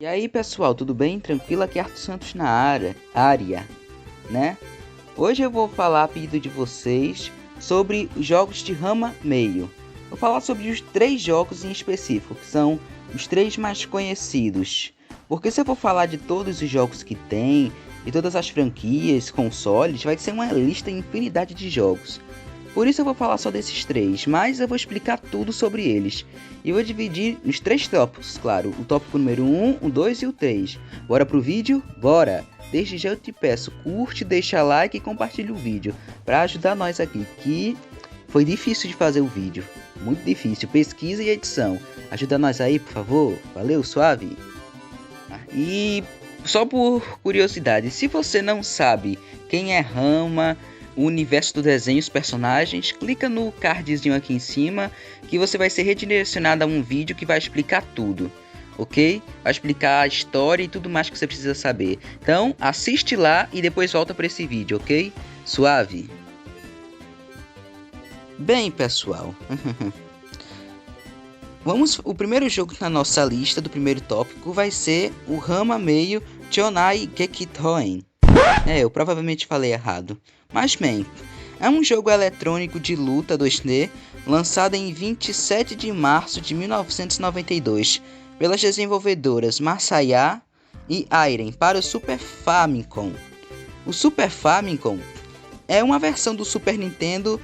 E aí pessoal, tudo bem? Tranquilo? Aqui é Arthur Santos na área, né? Hoje eu vou falar a pedido de vocês sobre os jogos de rama meio. Vou falar sobre os 3 jogos em específico, que são os 3 mais conhecidos. Porque se eu for falar de todos os jogos que tem, e todas as franquias, consoles, vai ser uma lista infinidade de jogos. Por isso eu vou falar só desses 3, mas eu vou explicar tudo sobre eles. E vou dividir nos 3 tópicos, claro, o tópico número 1, o 2 e o 3. Bora pro vídeo? Bora! Desde já eu te peço, curte, deixa like e compartilha o vídeo, para ajudar nós aqui, que foi difícil de fazer o vídeo. Muito difícil, pesquisa e edição. Ajuda nós aí, por favor. Valeu, suave! E só por curiosidade, se você não sabe quem é Rama, o universo do desenho, os personagens, clica no cardzinho aqui em cima que você vai ser redirecionado a um vídeo que vai explicar tudo, ok? Vai explicar a história e tudo mais que você precisa saber. Então assiste lá e depois volta para esse vídeo, ok? Suave. Bem pessoal, o primeiro jogo na nossa lista do primeiro tópico vai ser o Rama meio Chonai Gekitoen. Eu provavelmente falei errado. Mas bem, é um jogo eletrônico de luta 2D lançado em 27 de março de 1992 pelas desenvolvedoras Masaya e Airen para o Super Famicom. O Super Famicom é uma versão do Super Nintendo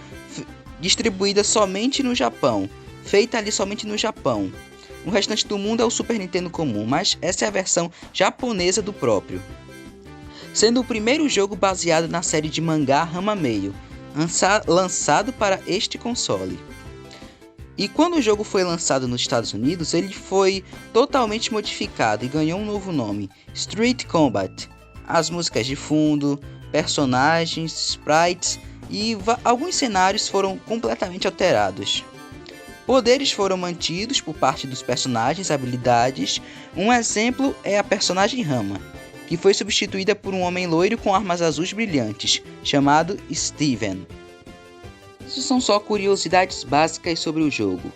distribuída somente no Japão, feita ali somente no Japão. O restante do mundo é o Super Nintendo comum, mas essa é a versão japonesa do próprio, sendo o primeiro jogo baseado na série de mangá Rama Meio, lançado para este console. E quando o jogo foi lançado nos Estados Unidos, ele foi totalmente modificado e ganhou um novo nome, Street Combat. As músicas de fundo, personagens, sprites e alguns cenários foram completamente alterados. Poderes foram mantidos por parte dos personagens, habilidades. Um exemplo é a personagem Rama, que foi substituída por um homem loiro com armas azuis brilhantes, chamado Steven. Isso são só curiosidades básicas sobre o jogo.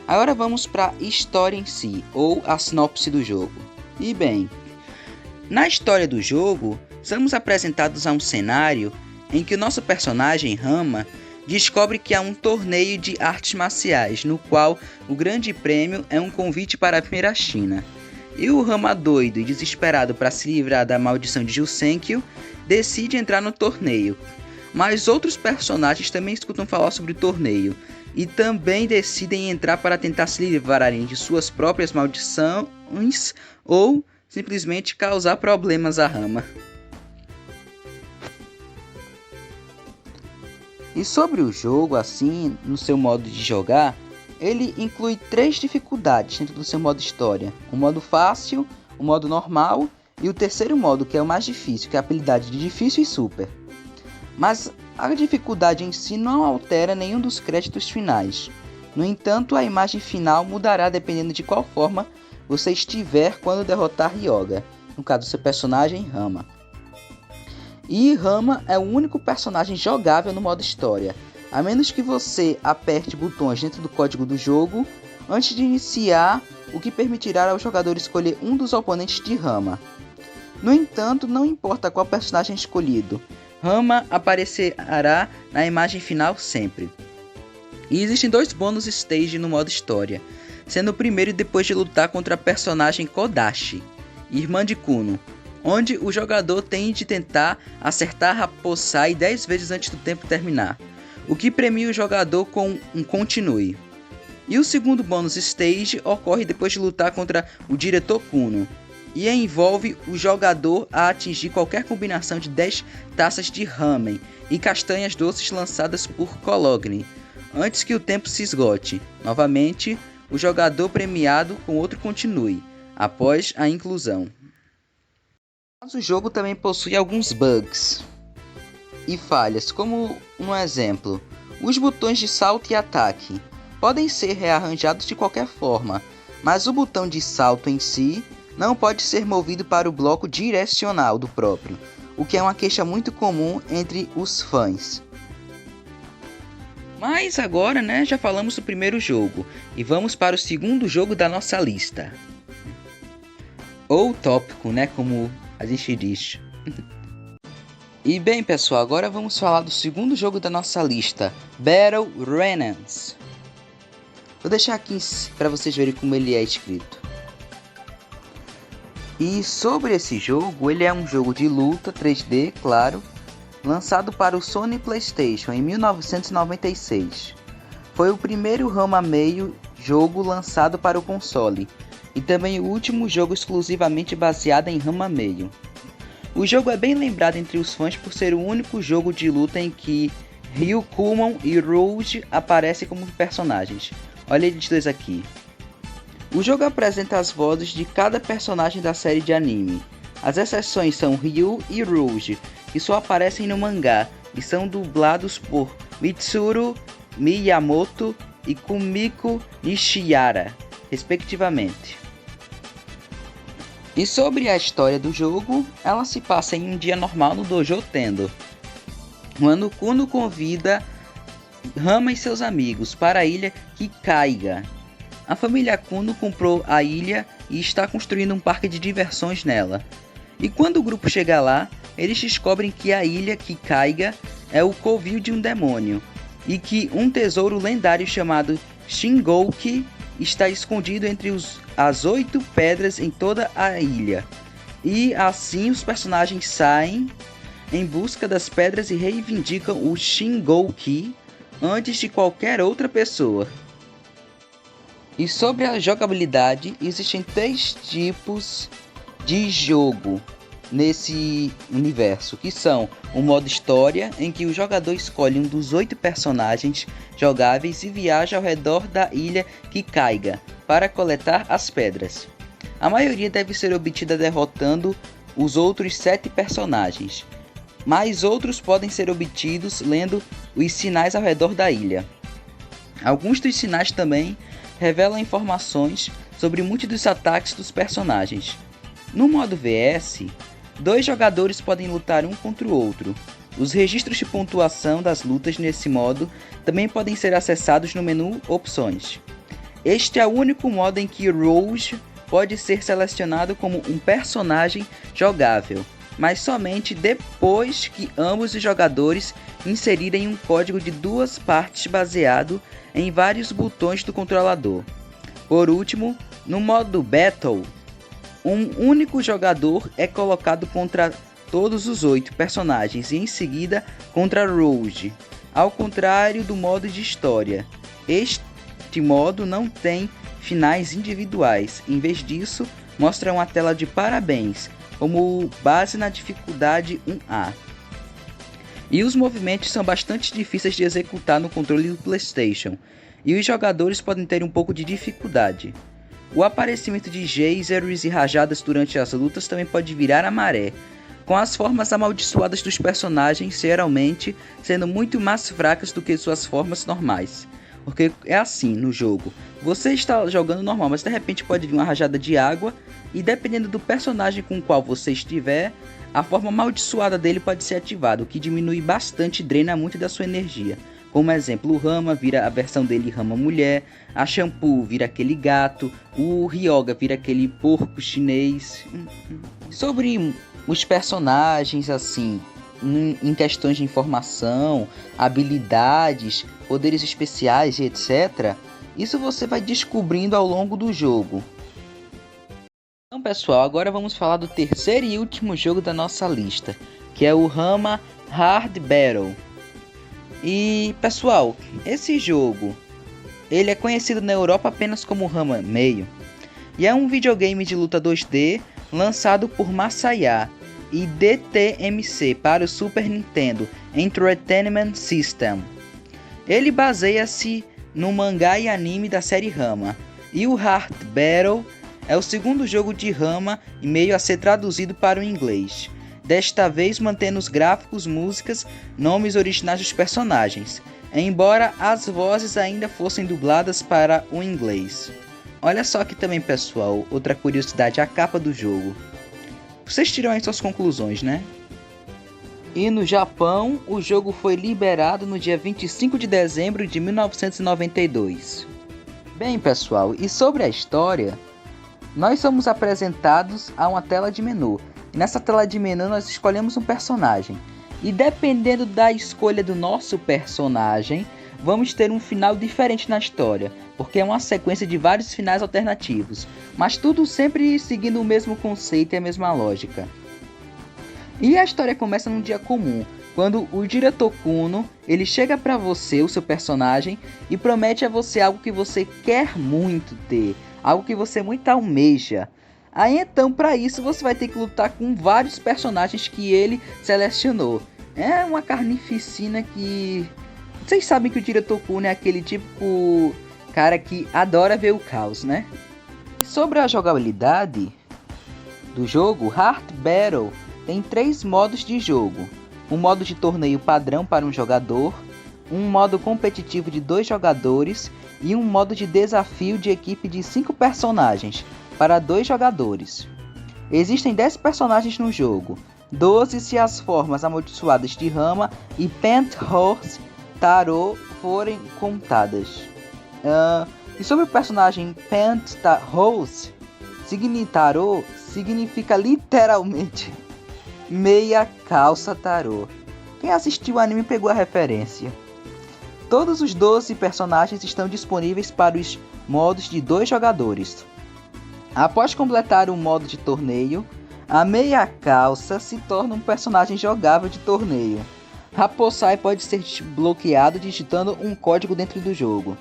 Agora vamos para a história em si, ou a sinopse do jogo. E bem, na história do jogo, somos apresentados a um cenário em que o nosso personagem Rama descobre que há um torneio de artes marciais, no qual o grande prêmio é um convite para vir à China. E o Rama, doido e desesperado para se livrar da maldição de Jusenkyo, decide entrar no torneio. Mas outros personagens também escutam falar sobre o torneio e também decidem entrar para tentar se livrarem de suas próprias maldições ou simplesmente causar problemas a Rama. E sobre o jogo, assim, no seu modo de jogar, ele inclui 3 dificuldades dentro do seu modo história. O modo fácil, o modo normal e o terceiro modo, que é o mais difícil, que é a habilidade de difícil e super. Mas a dificuldade em si não altera nenhum dos créditos finais. No entanto, a imagem final mudará dependendo de qual forma você estiver quando derrotar Ryoga, no caso do seu personagem Rama. E Rama é o único personagem jogável no modo história, a menos que você aperte botões dentro do código do jogo antes de iniciar, o que permitirá ao jogador escolher um dos oponentes de Rama. No entanto, não importa qual personagem escolhido, Rama aparecerá na imagem final sempre. E existem 2 bônus stage no modo história, sendo o primeiro depois de lutar contra a personagem Kodashi, irmã de Kuno, onde o jogador tem de tentar acertar Raposai 10 vezes antes do tempo terminar, o que premia o jogador com um continue. E o segundo bônus stage ocorre depois de lutar contra o diretor Kuno, e envolve o jogador a atingir qualquer combinação de 10 taças de ramen e castanhas doces lançadas por Cologne, antes que o tempo se esgote. Novamente, o jogador premiado com outro continue, após a inclusão. Mas o jogo também possui alguns bugs e falhas, como um exemplo, os botões de salto e ataque podem ser rearranjados de qualquer forma, mas o botão de salto em si não pode ser movido para o bloco direcional do próprio, o que é uma queixa muito comum entre os fãs. Mas agora, já falamos do primeiro jogo, e vamos para o segundo jogo da nossa lista. Ou tópico, né, como a gente diz. E bem, pessoal, agora vamos falar do segundo jogo da nossa lista, Battle Renans. Vou deixar aqui para vocês verem como ele é escrito. E sobre esse jogo, ele é um jogo de luta 3D, claro, lançado para o Sony PlayStation em 1996. Foi o primeiro rama-meio jogo lançado para o console, e também o último jogo exclusivamente baseado em rama-meio. O jogo é bem lembrado entre os fãs por ser o único jogo de luta em que Ryu, Kumon e Rouge aparecem como personagens. Olha eles dois aqui. O jogo apresenta as vozes de cada personagem da série de anime. As exceções são Ryu e Rouge, que só aparecem no mangá e são dublados por Mitsuru Miyamoto e Kumiko Nishihara, respectivamente. E sobre a história do jogo, ela se passa em um dia normal no Dojo Tendo, quando Kuno convida Rama e seus amigos para a ilha Kikaiga. A família Kuno comprou a ilha e está construindo um parque de diversões nela. E quando o grupo chega lá, eles descobrem que a ilha Kikaiga é o covil de um demônio, e que um tesouro lendário chamado Shingouki está escondido entre as 8 pedras em toda a ilha. E assim os personagens saem em busca das pedras e reivindicam o Shingouki antes de qualquer outra pessoa. E sobre a jogabilidade, existem 3 tipos de jogo nesse universo, que são o modo história, em que o jogador escolhe um dos 8 personagens jogáveis e viaja ao redor da ilha Kikaiga para coletar as pedras. A maioria deve ser obtida derrotando os outros 7 personagens, mas outros podem ser obtidos lendo os sinais ao redor da ilha. Alguns dos sinais também revelam informações sobre muitos dos ataques dos personagens. No modo VS, 2 jogadores podem lutar um contra o outro. Os registros de pontuação das lutas nesse modo também podem ser acessados no menu Opções. Este é o único modo em que Rouge pode ser selecionado como um personagem jogável, mas somente depois que ambos os jogadores inserirem um código de 2 partes baseado em vários botões do controlador. Por último, no modo Battle, um único jogador é colocado contra todos os 8 personagens e em seguida contra Rouge, ao contrário do modo de história. Este modo não tem finais individuais, em vez disso, mostra uma tela de parabéns, como base na dificuldade 1A. E os movimentos são bastante difíceis de executar no controle do PlayStation, e os jogadores podem ter um pouco de dificuldade. O aparecimento de geysers e rajadas durante as lutas também pode virar a maré, com as formas amaldiçoadas dos personagens geralmente sendo muito mais fracas do que suas formas normais. Porque é assim no jogo, você está jogando normal, mas de repente pode vir uma rajada de água, e dependendo do personagem com o qual você estiver, a forma amaldiçoada dele pode ser ativada, o que diminui bastante e drena muito da sua energia. Como exemplo, o Rama vira a versão dele Rama Mulher, a Shampoo vira aquele gato, o Ryoga vira aquele porco chinês. Sobre os personagens, assim, em questões de informação, habilidades, poderes especiais e etc., isso você vai descobrindo ao longo do jogo. Então, pessoal, agora vamos falar do terceiro e último jogo da nossa lista, que é o Rama Hard Battle. E, pessoal, esse jogo, ele é conhecido na Europa apenas como Rama Meio, e é um videogame de luta 2D lançado por Masaya e DTMC para o Super Nintendo Entertainment System. Ele baseia-se no mangá e anime da série Rama, e o Hard Battle é o segundo jogo de Rama e meio a ser traduzido para o inglês, desta vez mantendo os gráficos, músicas, nomes originais dos personagens, embora as vozes ainda fossem dubladas para o inglês. Olha só aqui também, pessoal, outra curiosidade, a capa do jogo. Vocês tiram aí suas conclusões, né? E no Japão, o jogo foi liberado no dia 25 de dezembro de 1992. Bem, pessoal, e sobre a história, nós somos apresentados a uma tela de menu. E nessa tela de menu nós escolhemos um personagem. E dependendo da escolha do nosso personagem, vamos ter um final diferente na história, porque é uma sequência de vários finais alternativos, mas tudo sempre seguindo o mesmo conceito e a mesma lógica. E a história começa num dia comum, quando o diretor Kuno, ele chega pra você, o seu personagem, e promete a você algo que você quer muito ter, algo que você muito almeja. Aí então, para isso, você vai ter que lutar com vários personagens que ele selecionou. É uma carnificina que... Vocês sabem que o diretor Kuno é aquele típico cara que adora ver o caos, né? Sobre a jogabilidade do jogo, Heart Battle tem 3 modos de jogo. Um modo de torneio padrão para um jogador, um modo competitivo de 2 jogadores e um modo de desafio de equipe de 5 personagens para 2 jogadores. Existem 10 personagens no jogo, 12 se as formas amaldiçoadas de Rama e Penthorse Tarot forem contadas. E sobre o personagem Penthorse, Tarot significa literalmente meia calça tarô. Quem assistiu o anime pegou a referência. Todos os 12 personagens estão disponíveis para os modos de 2 jogadores. Após completar o modo de torneio, a meia calça se torna um personagem jogável de torneio. Raposai pode ser desbloqueado digitando um código dentro do jogo.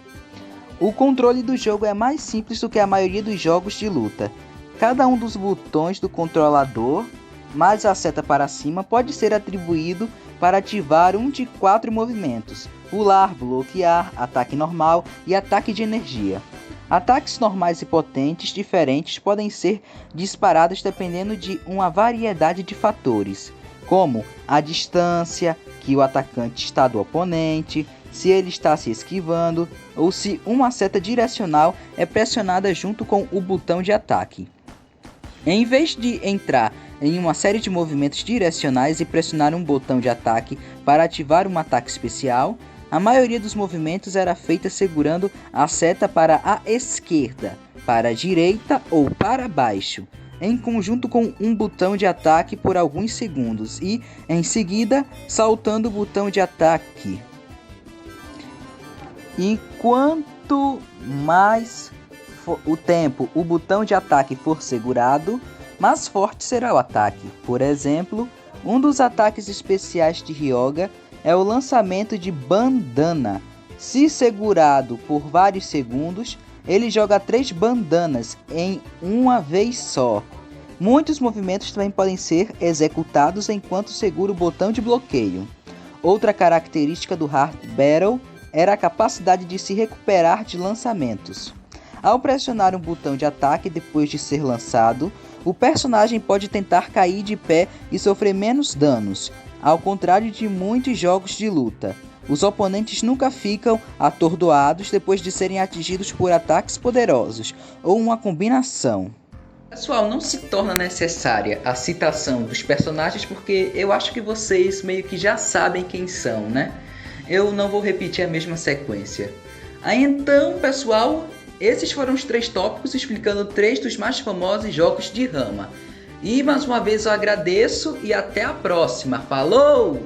O controle do jogo é mais simples do que a maioria dos jogos de luta. Cada um dos botões do controlador, mais a seta para cima, pode ser atribuído para ativar um de 4 movimentos: pular, bloquear, ataque normal e ataque de energia. Ataques normais e potentes diferentes podem ser disparados dependendo de uma variedade de fatores, como a distância que o atacante está do oponente, se ele está se esquivando ou se uma seta direcional é pressionada junto com o botão de ataque. Em vez de entrar em uma série de movimentos direcionais e pressionar um botão de ataque para ativar um ataque especial, a maioria dos movimentos era feita segurando a seta para a esquerda, para a direita ou para baixo, em conjunto com um botão de ataque por alguns segundos e, em seguida, saltando o botão de ataque. E quanto mais o tempo o botão de ataque for segurado, mais forte será o ataque. Por exemplo, um dos ataques especiais de Ryoga é o lançamento de bandana. Se segurado por vários segundos, ele joga 3 bandanas em uma vez só. Muitos movimentos também podem ser executados enquanto segura o botão de bloqueio. Outra característica do Heart Battle era a capacidade de se recuperar de lançamentos. Ao pressionar um botão de ataque depois de ser lançado, o personagem pode tentar cair de pé e sofrer menos danos. Ao contrário de muitos jogos de luta, os oponentes nunca ficam atordoados depois de serem atingidos por ataques poderosos ou uma combinação. Pessoal, não se torna necessária a citação dos personagens porque eu acho que vocês meio que já sabem quem são, né? Eu não vou repetir a mesma sequência. Aí então, pessoal, esses foram os 3 tópicos explicando 3 dos mais famosos jogos de Rama. E mais uma vez eu agradeço e até a próxima. Falou!